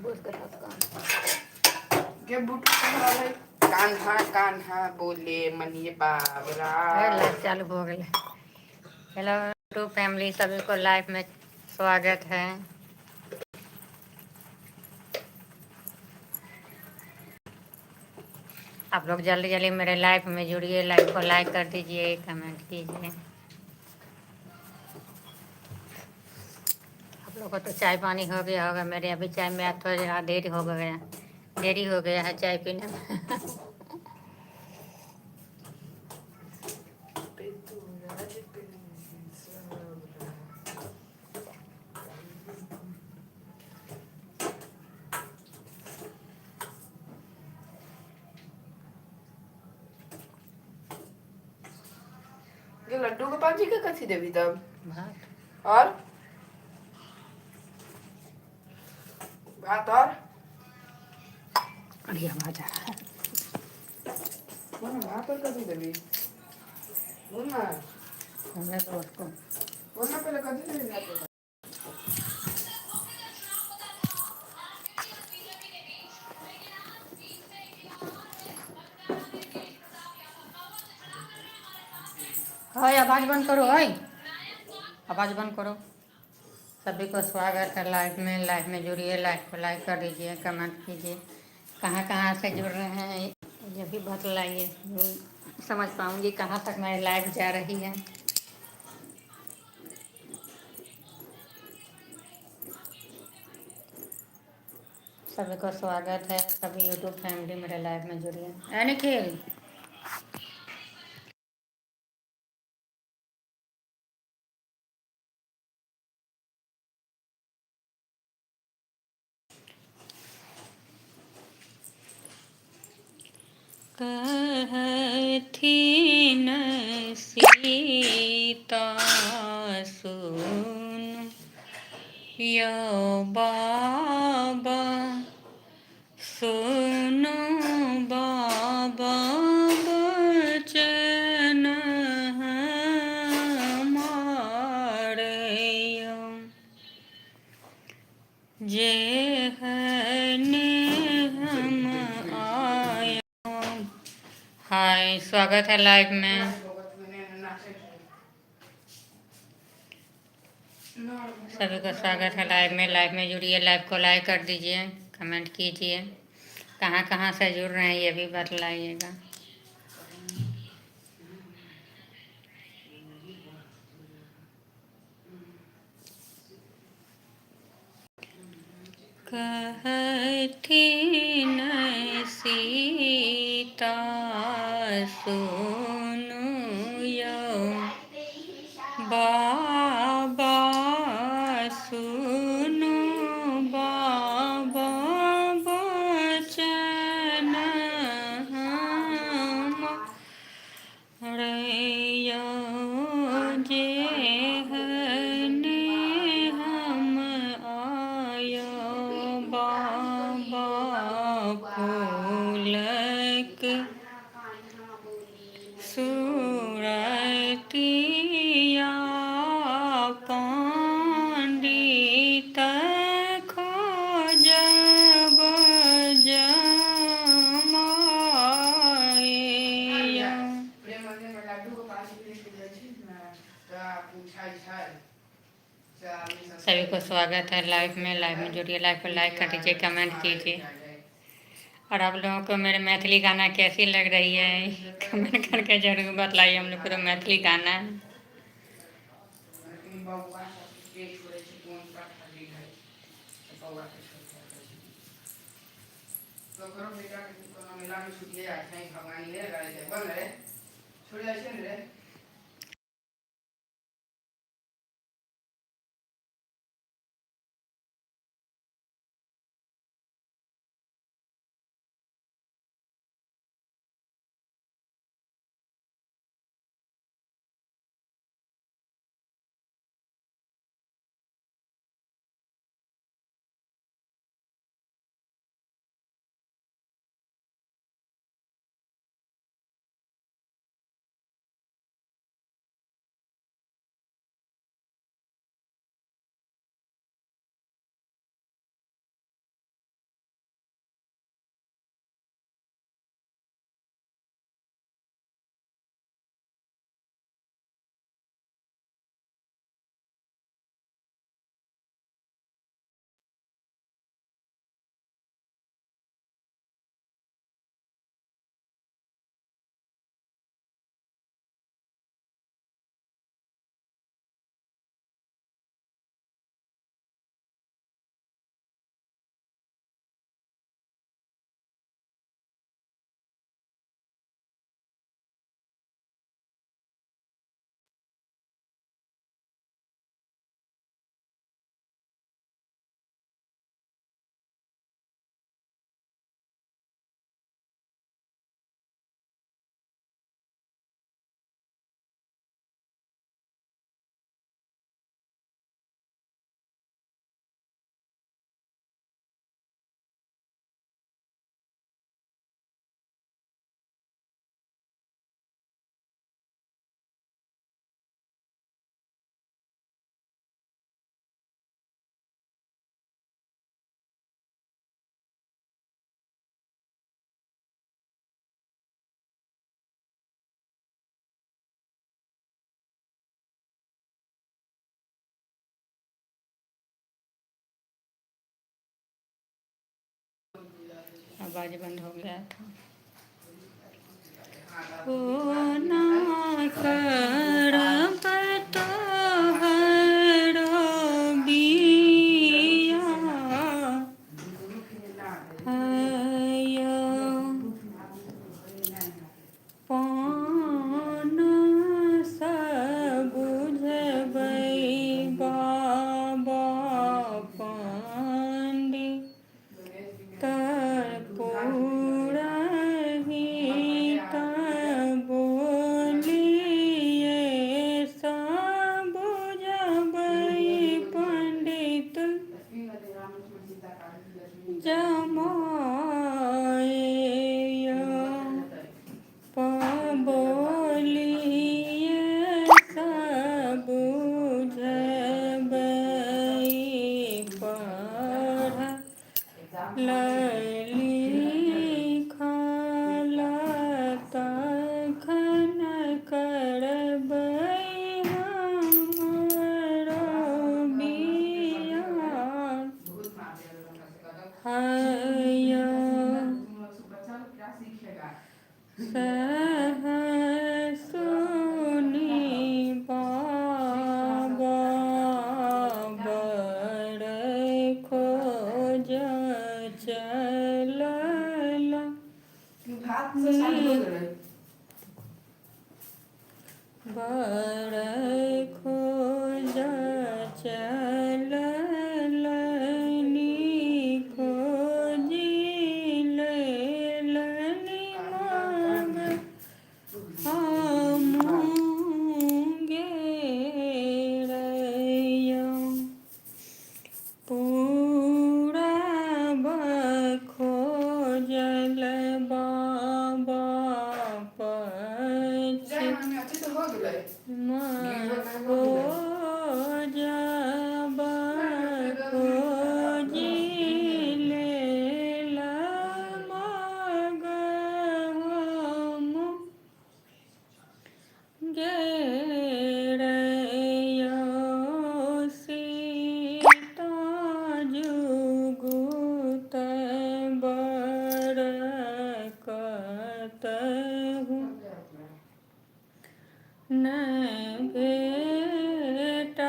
बोल कर कान के बुट है कान्हा कान्हा बोले मनिए बाबरा। लाइव चालू हो गए। हेलो टू फैमिली, सभी को लाइव में स्वागत है। आप लोग जल्दी जल्दी मेरे लाइव में जुड़िए, लाइव को लाइक कर दीजिए, कमेंट कीजिए। आप लोग को तो चाय पानी हो गया होगा, मेरे अभी चाय में थोड़ा ज़रा देरी हो गया है चाय पीने में। ये लड्डू गोपाल जी के कथी देवी तब भात और भात और बढ़िया आवाज आ रहा है। भात और कथी देवी बोल ना हमें तो उसको बोल ना पहले कथी देवी भात और? हाय आवाज बंद करो, हाय आवाज बंद करो। सभी को स्वागत है लाइव में जुड़िए, लाइव को लाइक कर दीजिए, कमेंट कीजिए। कहाँ से जुड़ रहे हैं ये भी बतलाइए, समझ पाऊँगी कहाँ तक मेरी लाइव जा रही है। सभी को स्वागत है, सभी यूट्यूब फैमिली मेरे लाइव में जुड़िए। निखिल कहथी न सीता सुन यो बाबा, सुनो बाबा बचन हमारे, जे हम आए। हाय स्वागत है लाइव में। सभी को स्वागत है लाइव में जुड़िए, लाइव को लाइक कर दीजिए, कमेंट कीजिए। कहाँ से जुड़ रहे हैं ये भी बतलाइएगा। कहथी न सीता सुनु यो बाबा, सुनु बाबा बचन हमारे, जे हने हम आयो बाबा फूलक सूरतिया पंडित खोजब जमाए। सभी को स्वागत है लाइव में जुड़िए, लाइव को लाइक कर दीजिए, कमेंट कीजिए। और आप लोगों को मेरे मैथिली गाना कैसी लग रही है कमेंट करके जरूर बतलाइए। हम लोग को तो मैथिली गाना है। आवाज़ बंद हो गया था। ओ ना करब तोहरो बिया हयो पान सा बुझबै बाबा पंडित पुरही बोलिए सा बुझबै पंडित जमाए बोलिए सब बुझबै पढ़ लिखल तखन करबै हमरो बियाह हयो सुनी बाबा बड़ खोज चलल बड़ खोज चलल खोजी लेलनि मांग गेरयो पूरा खोजल बाबा पछ खोजब खोजी लेल मग हम गेरयो सीता जुगुत बड़ कतहु न भेटल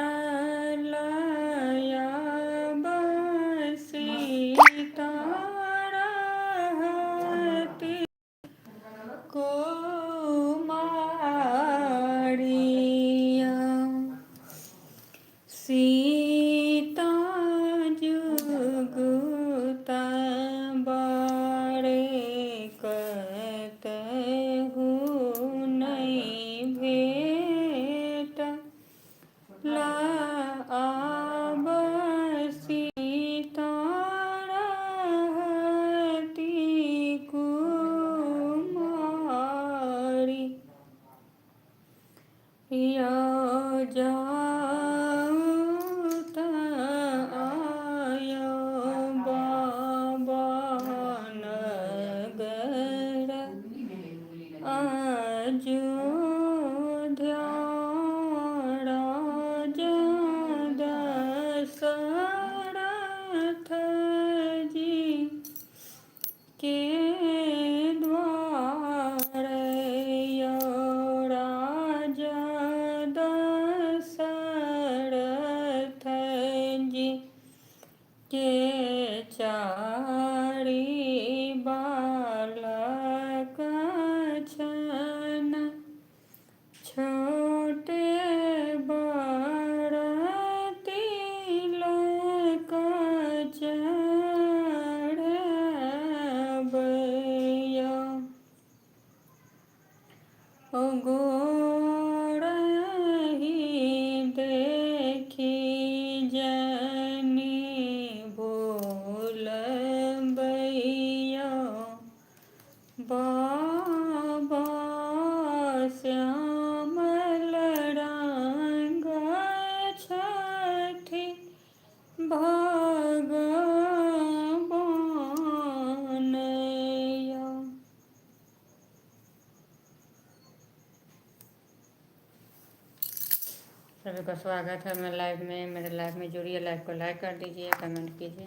सीता रहती कुमारिया सीता जुगुत बड़े कतहु नहीं भेट आब सीता रहती कुमारी या जाऊ त आयो बाबा नगर अयोध्या राजा दशरथ जी के द्वार यो राजा दशरथ जी के चारि बालक छन छोटे बड़ तिलक चढ़बयो गोरही देखी जनी भूलबयो बाबा श्यामल रंग छठी भगवान या सभी का स्वागत है मेरे लाइव में। मेरे लाइव में जुड़िए, लाइव को लाइक कर दीजिए, कमेंट कीजिए।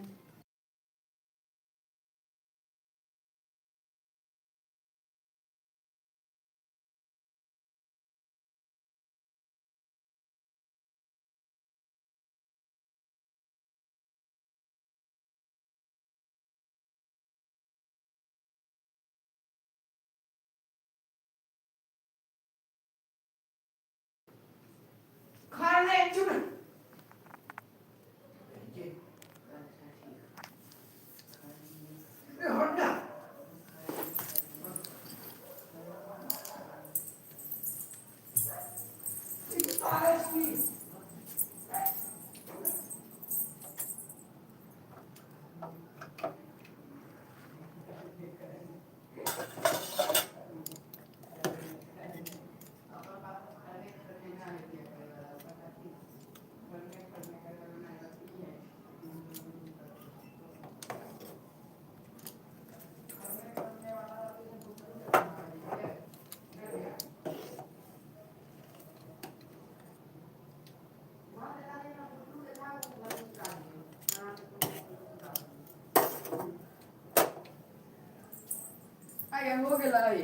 आगे हो गेला है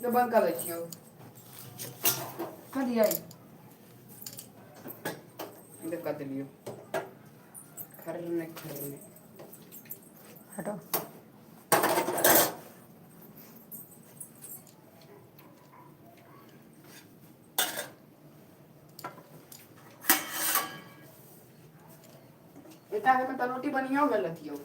तो बंद कर लै छियो कथी है देख कर दिलियो खरने हटो। बेटा में तो रोटी बनियो गेल थियो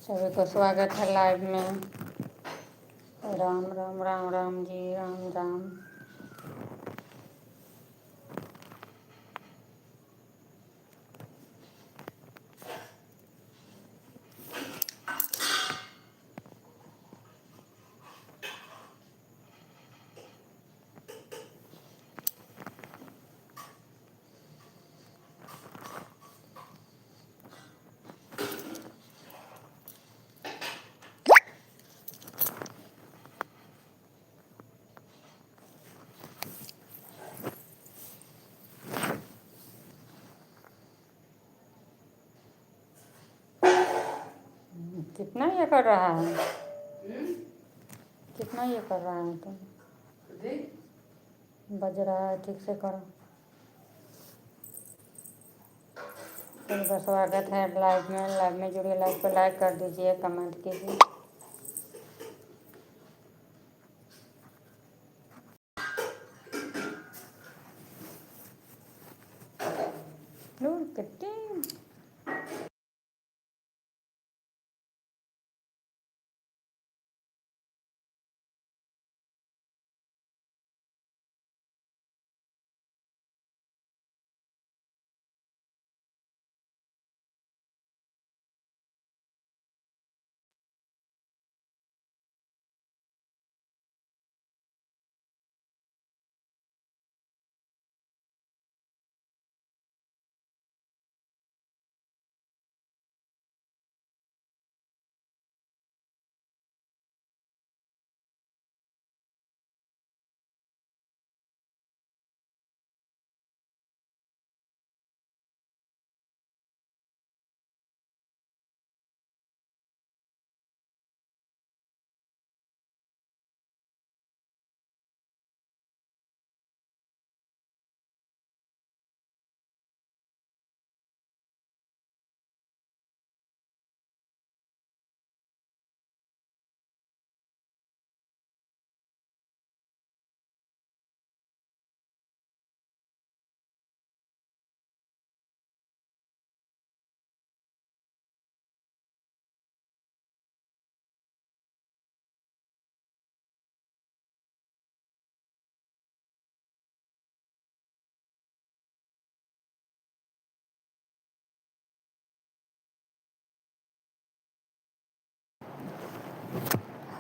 सभी को स्वागत है लाइव में। राम राम राम राम जी, राम राम। कितना ये कर रहा है? कितना ये कर रहा है तुम? बज रहा है, ठीक से करो। सबका स्वागत है लाइव में। लाइव में जुड़िए, लाइव को लाइक कर दीजिए, कमेंट कीजिए। नूर कितनी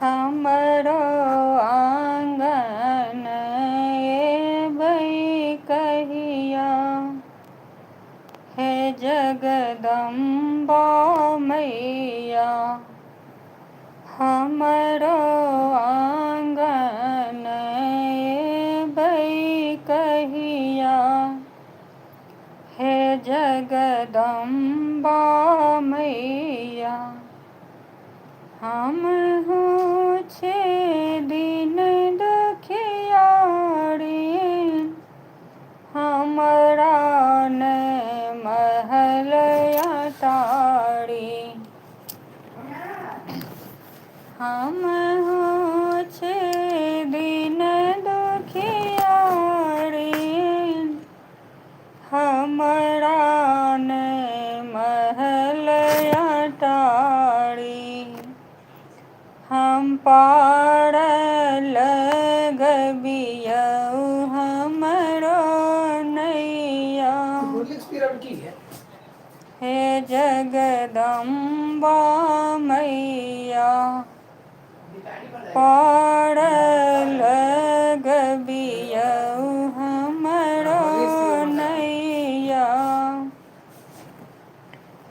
हमरो आंगन एबै कहिया, हे जगदम्बा मैया। हमरो आंगन एबै कहिया, हे जगदम्बा मैया। हम हूँ छे दिन दुखियारी, हमरा ने महल अटारी। हम हूँ छे दिन दुखियारी, हमरा ने महल अटारी। हम पारल गबियौ हमरो नैया, हे जगदम्बा मैया। पारल गबियौ हमरो नैया,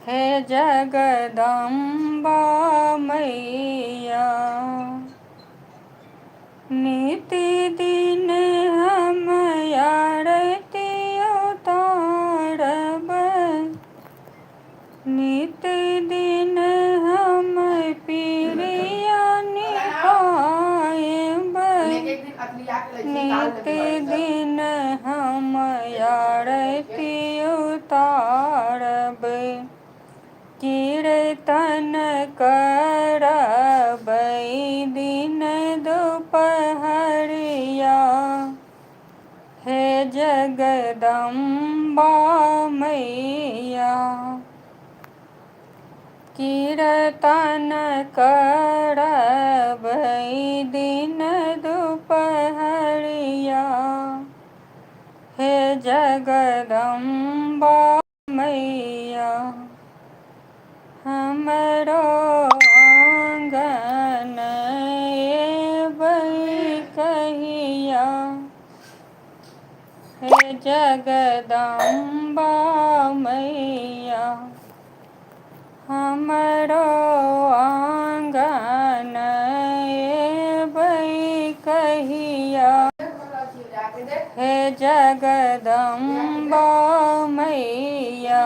हे जगदम्बा मैया। निति दिन हम आरती उतारब, नित दिन हम पीरिया निभाएब। नित दिन हम आरती उतारब, कीर्तन करब दिन दुपहरिया, हे जगदम्बा मैया। कीर्तन करब दिन दुपहरिया, हे जगदम्बा मैया। हमरो आंगन एबै कहिया, हे जगदम्बा मैया। हमरो आंगन एबै कहिया, हे जगदम्बा मैया।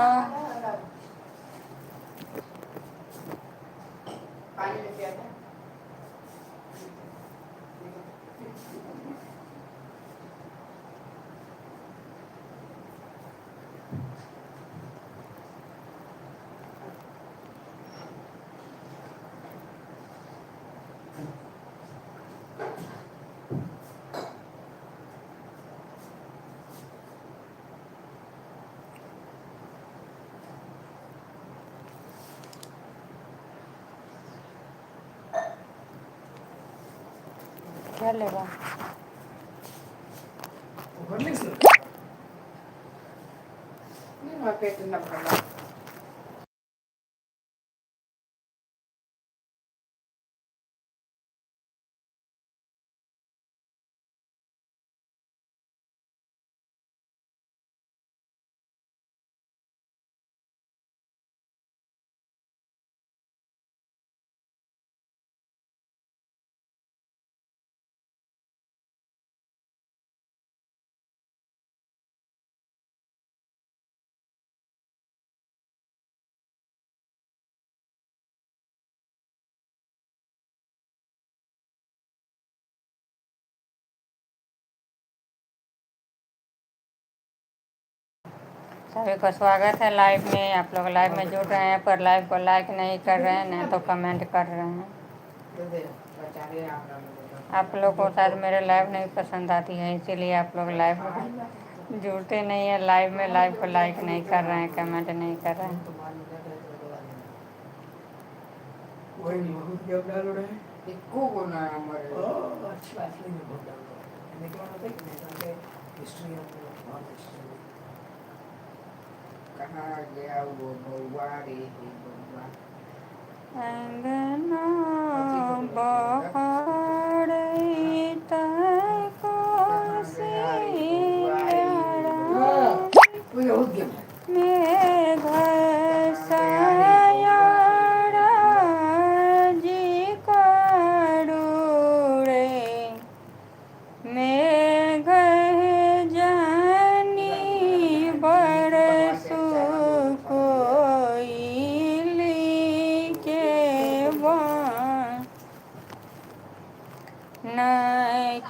क्या लेगा? सभी को स्वागत है लाइव में। आप लोग लाइव में जुड़ रहे हैं पर लाइव को लाइक नहीं कर रहे हैं, नहीं तो कमेंट कर रहे हैं। आप लोग को शायद मेरे लाइव नहीं पसंद आती है, इसीलिए आप लोग लाइव में जुड़ते नहीं है। लाइव में लाइव को लाइक नहीं कर रहे हैं, कमेंट नहीं कर रहे हैं। कहाँ गया वो बउआ रे बउआ। अंगना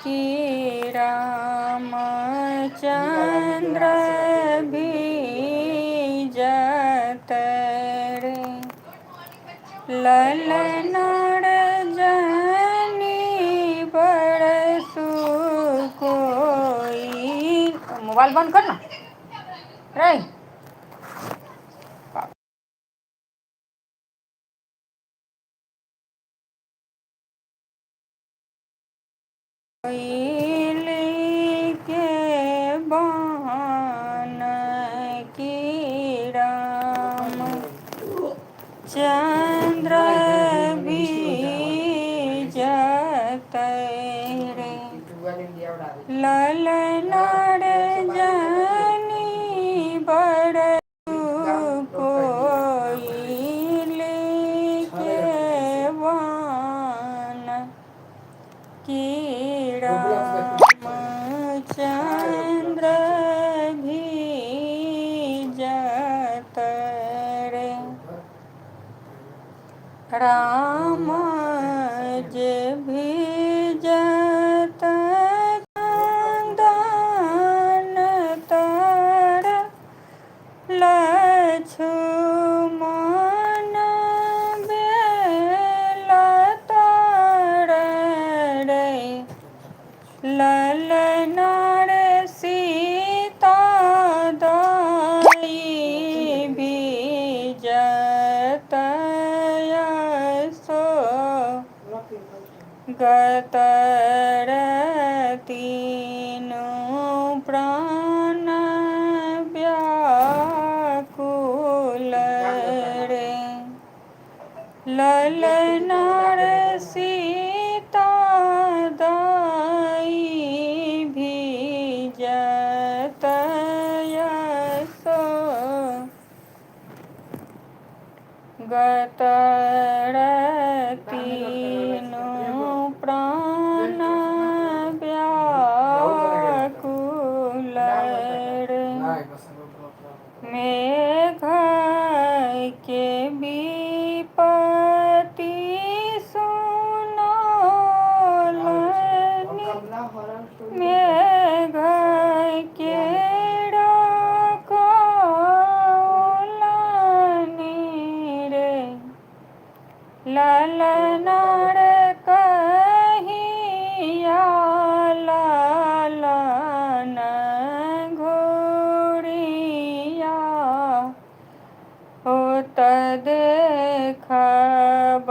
कि रामचंद्र भीजत रे ललनार जनी बरसु कोई। मोबाइल बंद कर ना रे। के बान की राम चंद्र बीजत रे ललनार जनी बरसु कोई के बान की रामचंद्र भीजत रे राम जे भीजत चंदन तर लक्ष्मण बेल तर रे ललनार सीता दाई बीजत यशो गतर तीनु प्राण व्याकुल रे ललनार सीता दाई भीजत यशो गतर तीनु प्राण व्याकुल रे मेघ के विपत्ति सुनालनि मेघ के डकौलनि रे ललनार कहिया लालन घोड़िया होत देखब